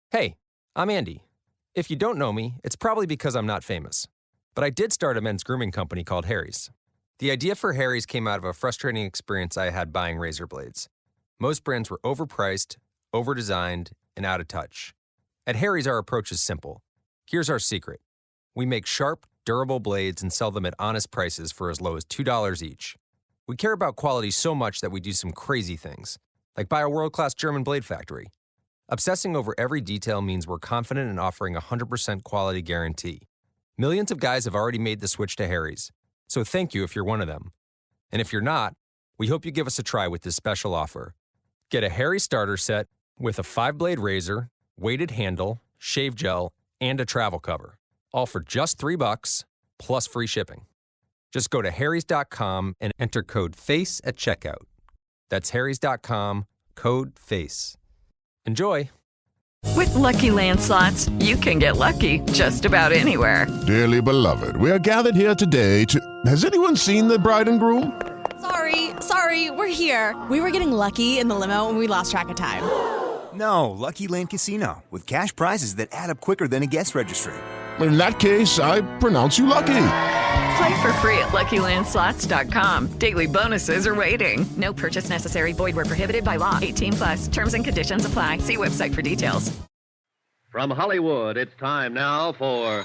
Hey, I'm Andy. If you don't know me, it's probably because I'm not famous. But I did start a men's grooming company called Harry's. The idea for Harry's came out of a frustrating experience I had buying razor blades. Most brands were overpriced, overdesigned, and out of touch. At Harry's, our approach is simple. Here's our secret. We make sharp, durable blades and sell them at honest prices for as low as $2 each. We care about quality so much that we do some crazy things, like buy a world-class German blade factory. Obsessing over every detail means we're confident in offering a 100% quality guarantee. Millions of guys have already made the switch to Harry's, so thank you if you're one of them. And if you're not, we hope you give us a try with this special offer. Get a Harry starter set with a 5-blade razor, weighted handle, shave gel, and a travel cover, all for just $3 plus free shipping. Just go to harrys.com and enter code FACE at checkout. That's harrys.com, code FACE. Enjoy! With Lucky Land Slots, you can get lucky just about anywhere. Dearly beloved, we are gathered here today to... Has anyone seen the bride and groom? Sorry, we're here. We were getting lucky in the limo and we lost track of time. No, Lucky Land Casino, with cash prizes that add up quicker than a guest registry. In that case, I pronounce you lucky. Play for free at LuckyLandSlots.com. Daily bonuses are waiting. No purchase necessary. Void where prohibited by law. 18+. Terms and conditions apply. See website for details. From Hollywood, it's time now for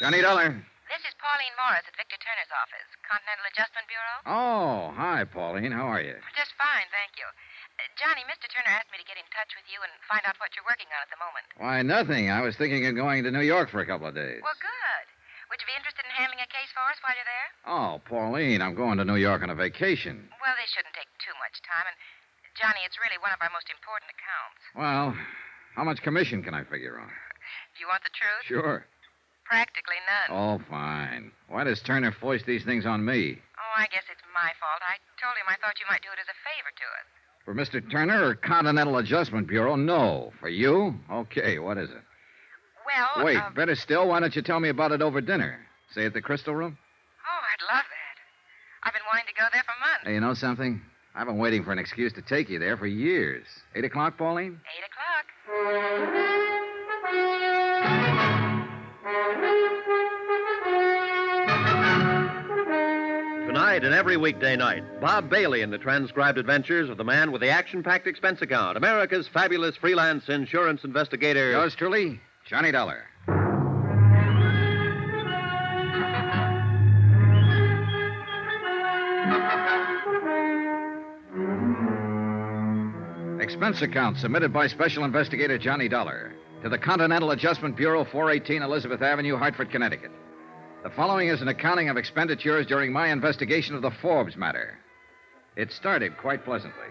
Johnny Dollar. This is Pauline Morris at Victor Turner's office, Continental Adjustment Bureau. Oh, hi, Pauline. How are you? Just fine, thank you. Johnny, Mr. Turner asked me to get in touch with you and find out what you're working on at the moment. Why, nothing. I was thinking of going to New York for a couple of days. Well, good. Would you be interested in handling a case for us while you're there? Oh, Pauline, I'm going to New York on a vacation. Well, this shouldn't take too much time, and, Johnny, it's really one of our most important accounts. Well, how much commission can I figure on? Do you want the truth? Sure. Practically none. Oh, fine. Why does Turner foist these things on me? Oh, I guess it's my fault. I told him I thought you might do it as a favor to us. For Mr. Turner or Continental Adjustment Bureau? No. For you? Okay, what is it? Well, Wait, better still, why don't you tell me about it over dinner? Say at the Crystal Room? Oh, I'd love that. I've been wanting to go there for months. Hey, you know something? I've been waiting for an excuse to take you there for years. 8 o'clock, Pauline? 8 o'clock. Tonight and every weekday night, Bob Bailey in the transcribed adventures of the man with the action-packed expense account, America's fabulous freelance insurance investigator. Yours truly, Johnny Dollar. Expense account submitted by Special Investigator Johnny Dollar to the Continental Adjustment Bureau, 418 Elizabeth Avenue, Hartford, Connecticut. The following is an accounting of expenditures during my investigation of the Forbes matter. It started quite pleasantly.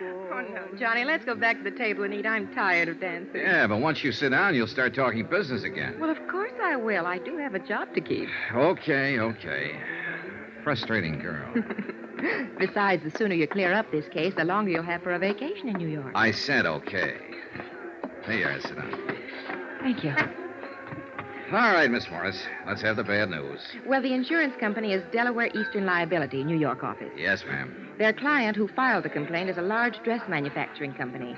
Oh, no, Johnny, let's go back to the table and eat. I'm tired of dancing. Yeah, but once you sit down, you'll start talking business again. Well, of course I will. I do have a job to keep. Okay. Frustrating girl. Besides, the sooner you clear up this case, the longer you'll have for a vacation in New York. I said okay. There you are, sit down. Thank you. All right, Miss Morris, let's have the bad news. Well, the insurance company is Delaware Eastern Liability, New York office. Yes, ma'am. Their client who filed the complaint is a large dress manufacturing company,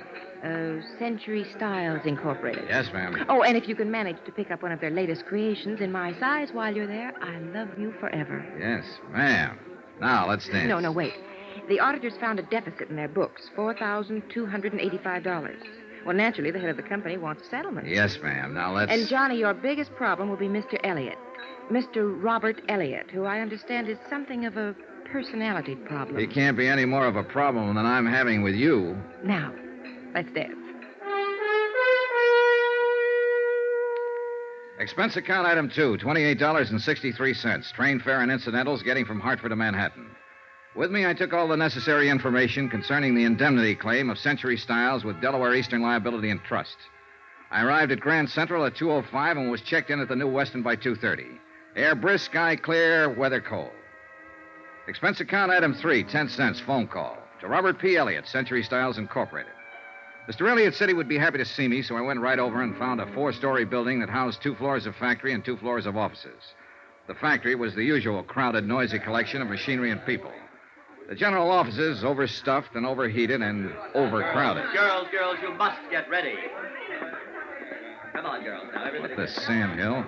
Century Styles Incorporated. Yes, ma'am. Oh, and if you can manage to pick up one of their latest creations in my size while you're there, I love you forever. Yes, ma'am. Now, let's dance. No, wait. The auditors found a deficit in their books, $4,285. Well, naturally, the head of the company wants a settlement. Yes, ma'am. Now, let's... And, Johnny, your biggest problem will be Mr. Elliott. Mr. Robert Elliott, who I understand is something of a personality problem. He can't be any more of a problem than I'm having with you. Now, let's dance. Expense account item 2, $28.63. Train fare and incidentals getting from Hartford to Manhattan. With me, I took all the necessary information concerning the indemnity claim of Century Styles with Delaware Eastern Liability and Trust. I arrived at Grand Central at 2:05 and was checked in at the New Weston by 2:30. Air brisk, sky clear, weather cold. Expense account item 3, 10 cents, phone call to Robert P. Elliott, Century Styles Incorporated. Mr. Elliott said he would be happy to see me, so I went right over and found a 4-story building that housed 2 floors of factory and 2 floors of offices. The factory was the usual crowded, noisy collection of machinery and people. The general offices overstuffed and overheated and overcrowded. Girls, you must get ready. Come on, girls. Now, everybody. What the sandhill?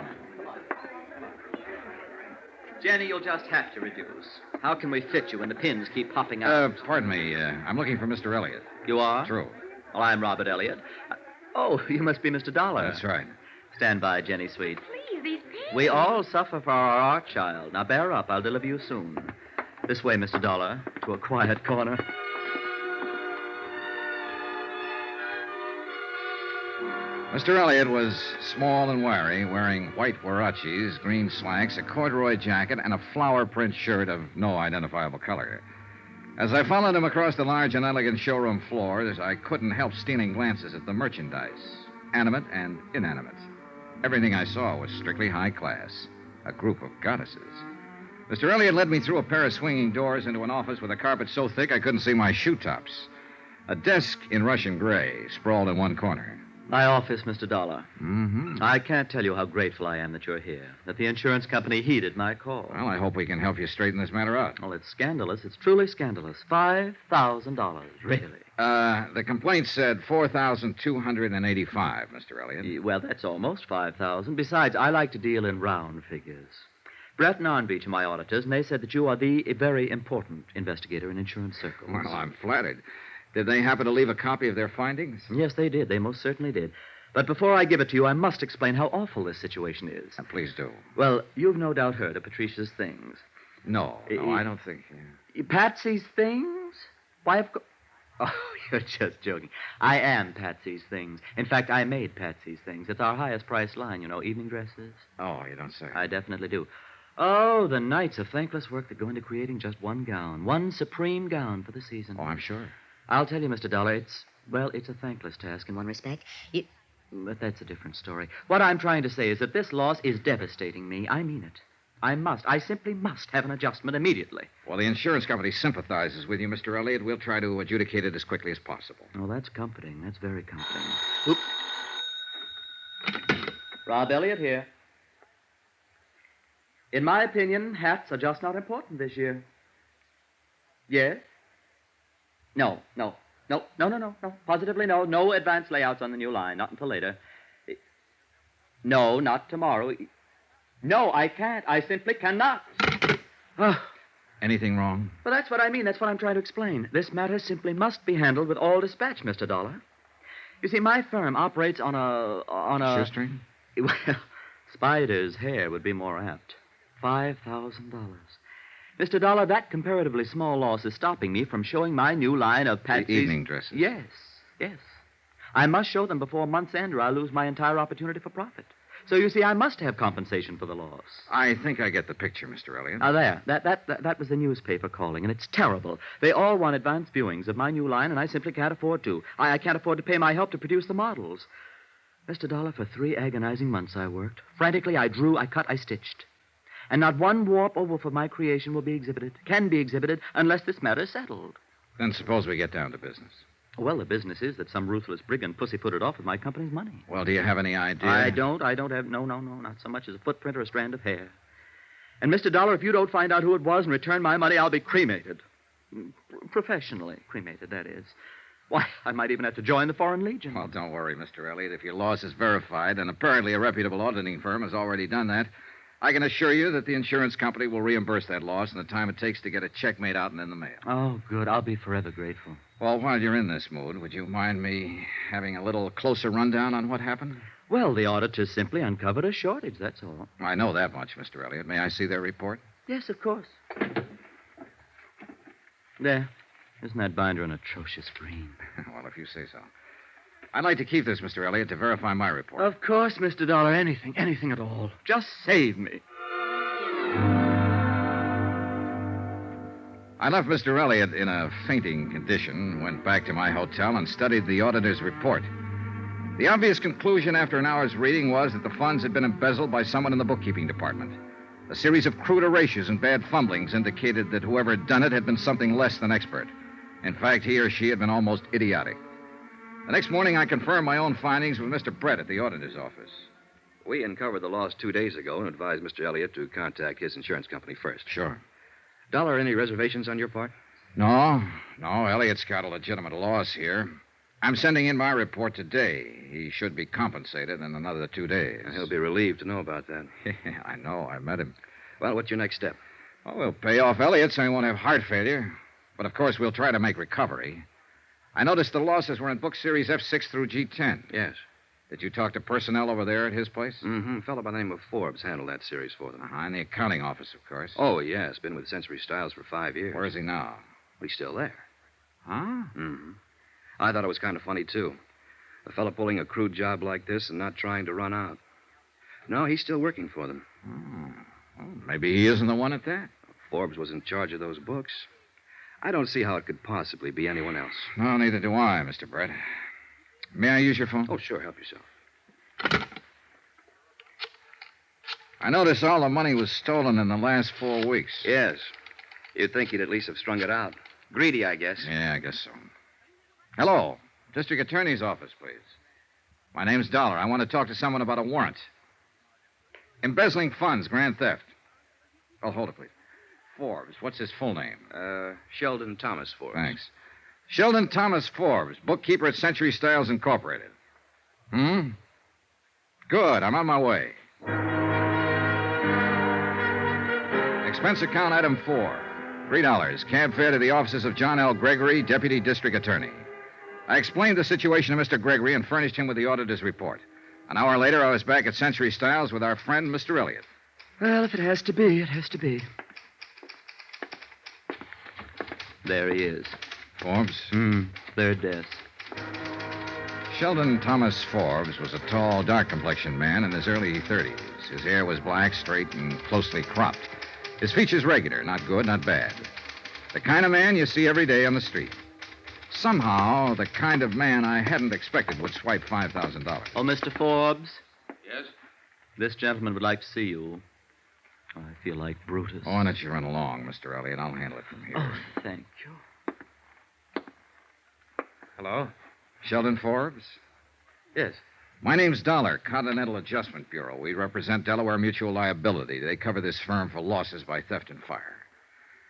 Jenny, you'll just have to reduce. How can we fit you when the pins keep popping out? Pardon me. I'm looking for Mr. Elliot. You are? True. Well, I'm Robert Elliot. Oh, you must be Mr. Dollar. That's right. Stand by, Jenny, sweet. Please, these pins. We all suffer for our art, child. Now, bear up. I'll deliver you soon. This way, Mr. Dollar, to a quiet corner. Mr. Elliot was small and wiry, wearing white huaraches, green slacks, a corduroy jacket, and a flower print shirt of no identifiable color. As I followed him across the large and elegant showroom floors, I couldn't help stealing glances at the merchandise, animate and inanimate. Everything I saw was strictly high class, a group of goddesses. Mr. Elliot led me through a pair of swinging doors into an office with a carpet so thick I couldn't see my shoe tops. A desk in Russian gray sprawled in one corner. My office, Mr. Dollar. Mm-hmm. I can't tell you how grateful I am that you're here, that the insurance company heeded my call. Well, I hope we can help you straighten this matter out. Well, it's scandalous. It's truly scandalous. $5,000, really. The complaint said $4,285, Mr. Elliot. Well, that's almost $5,000. Besides, I like to deal in round figures. Brett and Arnbeach are my auditors, and they said that you are the very important investigator in insurance circles. Well, I'm flattered. Did they happen to leave a copy of their findings? Yes, they did. They most certainly did. But before I give it to you, I must explain how awful this situation is. Please do. Well, you've no doubt heard of Patricia's things. No, I don't think... Patsy's things? Why, of course... Oh, you're just joking. I am Patsy's things. In fact, I made Patsy's things. It's our highest priced line, you know, evening dresses. Oh, you don't say. I definitely do. Oh, the nights of thankless work that go into creating just one gown, one supreme gown for the season. Oh, I'm sure. I'll tell you, Mr. Dollar, it's a thankless task in one respect. But that's a different story. What I'm trying to say is that this loss is devastating me. I mean it. I simply must have an adjustment immediately. Well, the insurance company sympathizes with you, Mr. Elliot. We'll try to adjudicate it as quickly as possible. Oh, that's comforting. That's very comforting. Oop. Rob Elliot here. In my opinion, hats are just not important this year. Yes? No. Positively no. No advance layouts on the new line. Not until later. No, not tomorrow. No, I can't. I simply cannot. Anything wrong? Well, that's what I mean. That's what I'm trying to explain. This matter simply must be handled with all dispatch, Mr. Dollar. You see, my firm operates on a... Shoestring? Well, Spider's hair would be more apt. $5,000. Mr. Dollar, that comparatively small loss is stopping me from showing my new line of Patsy's... The evening dresses? Yes. I must show them before month's end or I'll lose my entire opportunity for profit. So, you see, I must have compensation for the loss. I think I get the picture, Mr. Elliot. Now, there. That was the newspaper calling, and it's terrible. They all want advance viewings of my new line, and I simply can't afford to. I can't afford to pay my help to produce the models. Mr. Dollar, for 3 agonizing months I worked. Frantically, I drew, I cut, I stitched. And not one warp or woof of my creation can be exhibited, unless this matter's settled. Then suppose we get down to business. Well, the business is that some ruthless brigand pussyfooted off with my company's money. Well, do you have any idea? I don't have... No, not so much as a footprint or a strand of hair. And, Mr. Dollar, if you don't find out who it was and return my money, I'll be cremated. Professionally cremated, that is. Why, I might even have to join the Foreign Legion. Well, don't worry, Mr. Elliot. If your loss is verified, and apparently a reputable auditing firm has already done that, I can assure you that the insurance company will reimburse that loss in the time it takes to get a check made out and in the mail. Oh, good. I'll be forever grateful. Well, while you're in this mood, would you mind me having a little closer rundown on what happened? Well, the auditors simply uncovered a shortage, that's all. I know that much, Mr. Elliot. May I see their report? Yes, of course. There. Isn't that binder an atrocious green? Well, if you say so. I'd like to keep this, Mr. Elliot, to verify my report. Of course, Mr. Dollar. Anything at all. Just save me. I left Mr. Elliot in a fainting condition, went back to my hotel, and studied the auditor's report. The obvious conclusion after an hour's reading was that the funds had been embezzled by someone in the bookkeeping department. A series of crude erasures and bad fumblings indicated that whoever had done it had been something less than expert. In fact, he or she had been almost idiotic. The next morning, I confirmed my own findings with Mr. Brett at the auditor's office. We uncovered the loss 2 days ago and advised Mr. Elliott to contact his insurance company first. Sure. Dollar, any reservations on your part? No. Elliott's got a legitimate loss here. I'm sending in my report today. He should be compensated in another 2 days. He'll be relieved to know about that. I know. I met him. Well, what's your next step? Oh, we'll pay off Elliott so he won't have heart failure. But, of course, we'll try to make recovery. I noticed the losses were in book series F6 through G10. Yes. Did you talk to personnel over there at his place? Mm-hmm. A fellow by the name of Forbes handled that series for them. In the accounting office, of course. Oh, yes. Been with Century Styles for 5 years. Where is he now? He's still there. Huh? Mm-hmm. I thought it was kind of funny, too. A fellow pulling a crude job like this and not trying to run out. No, he's still working for them. Well, maybe he isn't the one at that. Forbes was in charge of those books. I don't see how it could possibly be anyone else. No, neither do I, Mr. Brett. May I use your phone? Oh, sure. Help yourself. I noticed all the money was stolen in the last 4 weeks. Yes. You'd think he'd at least have strung it out. Greedy, I guess. Yeah, I guess so. Hello. District Attorney's office, please. My name's Dollar. I want to talk to someone about a warrant. Embezzling funds, grand theft. Oh, hold it, please. Forbes. What's his full name? Sheldon Thomas Forbes. Thanks. Sheldon Thomas Forbes, bookkeeper at Century Styles Incorporated. Good. I'm on my way. Expense account item 4. $3. Cab fare to the offices of John L. Gregory, Deputy District Attorney. I explained the situation to Mr. Gregory and furnished him with the auditor's report. An hour later, I was back at Century Styles with our friend, Mr. Elliott. Well, if it has to be, it has to be. There he is. Forbes? Third desk. Sheldon Thomas Forbes was a tall, dark-complexioned man in his early 30s. His hair was black, straight, and closely cropped. His features regular, not good, not bad. The kind of man you see every day on the street. Somehow, the kind of man I hadn't expected would swipe $5,000. Oh, Mr. Forbes? Yes? This gentleman would like to see you. I feel like Brutus. Oh, why don't you run along, Mr. Elliott? I'll handle it from here. Oh, thank you. Hello? Sheldon Forbes? Yes. My name's Dollar, Continental Adjustment Bureau. We represent Delaware Mutual Liability. They cover this firm for losses by theft and fire.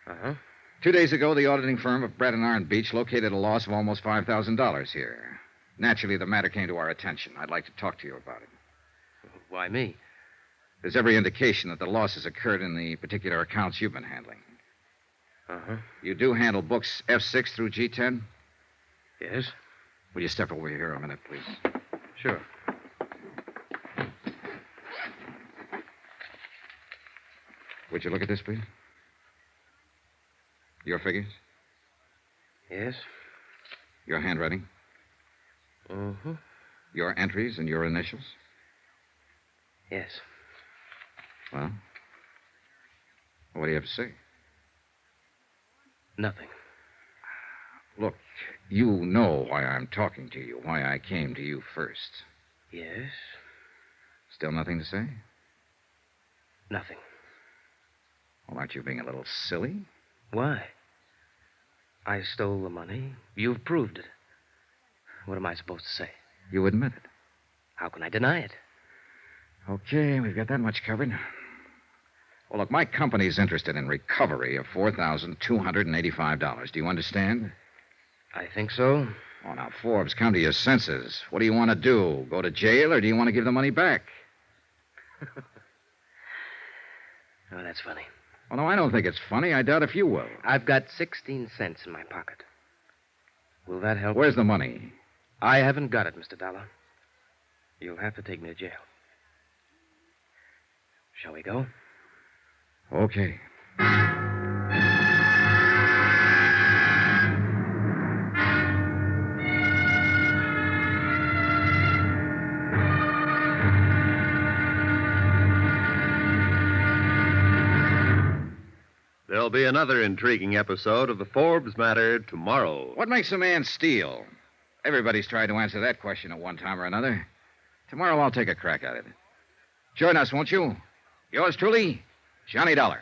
Uh-huh. 2 days ago, the auditing firm of Brett and Arn Beach located a loss of almost $5,000 here. Naturally, the matter came to our attention. I'd like to talk to you about it. Why me? There's every indication that the losses occurred in the particular accounts you've been handling. Uh-huh. You do handle books F6 through G10? Yes? Will you step over here a minute, please? Sure. Would you look at this, please? Your figures? Yes? Your handwriting? Uh-huh. Your entries and your initials? Yes. Well, what do you have to say? Nothing. Look, you know why I'm talking to you, why I came to you first. Yes? Still nothing to say? Nothing. Well, aren't you being a little silly? Why? I stole the money. You've proved it. What am I supposed to say? You admit it. How can I deny it? Okay, we've got that much covered. Well, look, my company's interested in recovery of $4,285. Do you understand? I think so. Oh, now, Forbes, come to your senses. What do you want to do? Go to jail, or do you want to give the money back? Oh, that's funny. Oh, no, I don't think it's funny. I doubt if you will. I've got 16 cents in my pocket. Will that help? Where's the money? I haven't got it, Mr. Dollar. You'll have to take me to jail. Shall we go? Okay. There'll be another intriguing episode of the Forbes matter tomorrow. What makes a man steal? Everybody's tried to answer that question at one time or another. Tomorrow I'll take a crack at it. Join us, won't you? Yours truly, Johnny Dollar.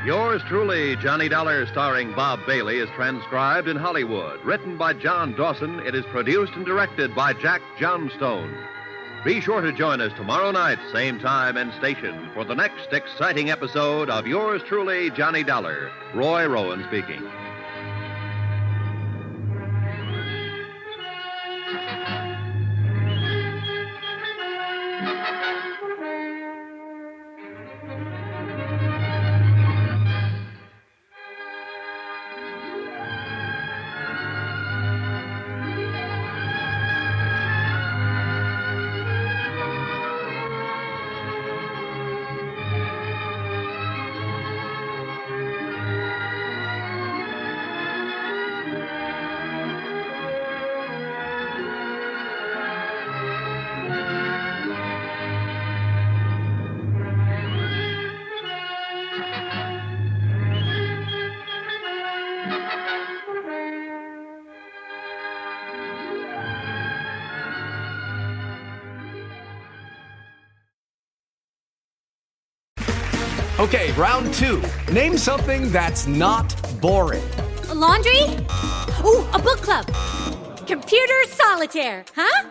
Yours truly, Johnny Dollar, starring Bob Bailey, is transcribed in Hollywood. Written by John Dawson, it is produced and directed by Jack Johnstone. Be sure to join us tomorrow night, same time and station, for the next exciting episode of Yours truly, Johnny Dollar. Roy Rowan speaking. Okay, round two. Name something that's not boring. A laundry? Ooh, a book club. Computer solitaire, huh?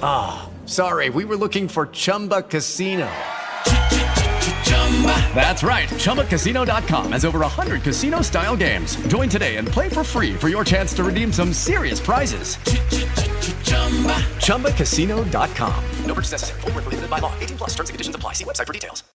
Ah, sorry, we were looking for Chumba Casino. That's right, ChumbaCasino.com has over 100 casino-style games. Join today and play for free for your chance to redeem some serious prizes. ChumbaCasino.com. No purchase necessary. Void where prohibited by law. 18+. Terms and conditions apply. See website for details.